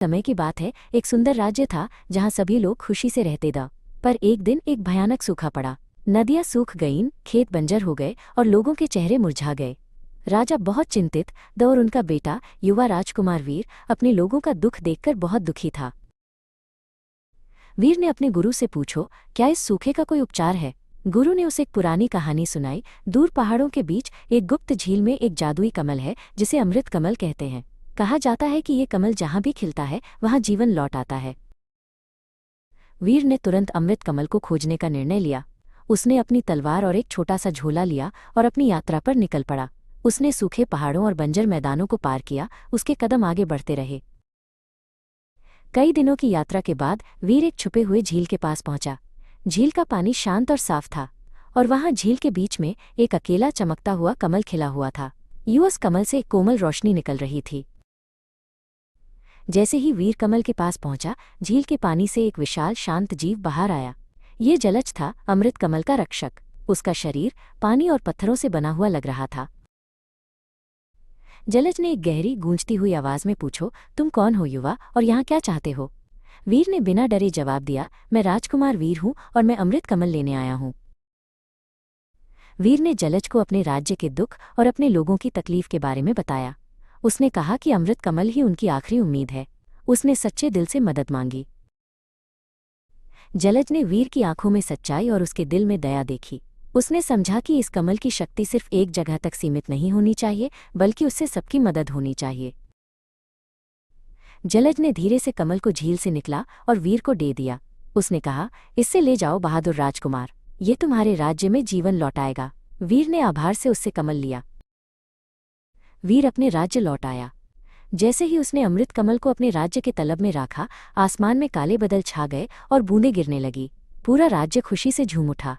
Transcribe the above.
समय की बात है, एक सुंदर राज्य था जहाँ सभी लोग खुशी से रहते थे। पर एक दिन एक भयानक सूखा पड़ा। नदियाँ सूख गईं, खेत बंजर हो गए और लोगों के चेहरे मुरझा गए। राजा बहुत चिंतित था और उनका बेटा युवा राजकुमार वीर अपने लोगों का दुख देखकर बहुत दुखी था। वीर ने अपने गुरु से पूछो, क्या इस सूखे का कोई उपचार है? गुरु ने उसे एक पुरानी कहानी सुनाई। दूर पहाड़ों के बीच एक गुप्त झील में एक जादुई कमल है जिसे अमृत कमल कहते हैं। कहा जाता है कि ये कमल जहाँ भी खिलता है वहाँ जीवन लौट आता है। वीर ने तुरंत अमृत कमल को खोजने का निर्णय लिया। उसने अपनी तलवार और एक छोटा सा झोला लिया और अपनी यात्रा पर निकल पड़ा। उसने सूखे पहाड़ों और बंजर मैदानों को पार किया। उसके कदम आगे बढ़ते रहे। कई दिनों की यात्रा के बाद वीर एक छुपे हुए झील के पास पहुंचा। झील का पानी शांत और साफ था और वहां झील के बीच में एक अकेला चमकता हुआ कमल खिला हुआ था। उस कमल से एक कोमल रोशनी निकल रही थी। जैसे ही वीर कमल के पास पहुंचा, झील के पानी से एक विशाल शांत जीव बाहर आया। ये जलज था, अमृत कमल का रक्षक। उसका शरीर पानी और पत्थरों से बना हुआ लग रहा था। जलज ने एक गहरी गूंजती हुई आवाज में पूछो, तुम कौन हो युवा, और यहाँ क्या चाहते हो? वीर ने बिना डरे जवाब दिया, मैं राजकुमार वीर हूँ और मैं अमृत कमल लेने आया हूँ। वीर ने जलज को अपने राज्य के दुख और अपने लोगों की तकलीफ के बारे में बताया। उसने कहा कि अमृत कमल ही उनकी आखिरी उम्मीद है। उसने सच्चे दिल से मदद मांगी। जलज ने वीर की आंखों में सच्चाई और उसके दिल में दया देखी। उसने समझा कि इस कमल की शक्ति सिर्फ एक जगह तक सीमित नहीं होनी चाहिए, बल्कि उससे सबकी मदद होनी चाहिए। जलज ने धीरे से कमल को झील से निकला और वीर को दे दिया। उसने कहा, इससे ले जाओ बहादुर राजकुमार, ये तुम्हारे राज्य में जीवन लौटाएगा। वीर ने आभार से उससे कमल लिया। वीर अपने राज्य लौट आया। जैसे ही उसने अमृत कमल को अपने राज्य के तलब में रखा, आसमान में काले बादल छा गए और बूंदें गिरने लगी। पूरा राज्य खुशी से झूम उठा।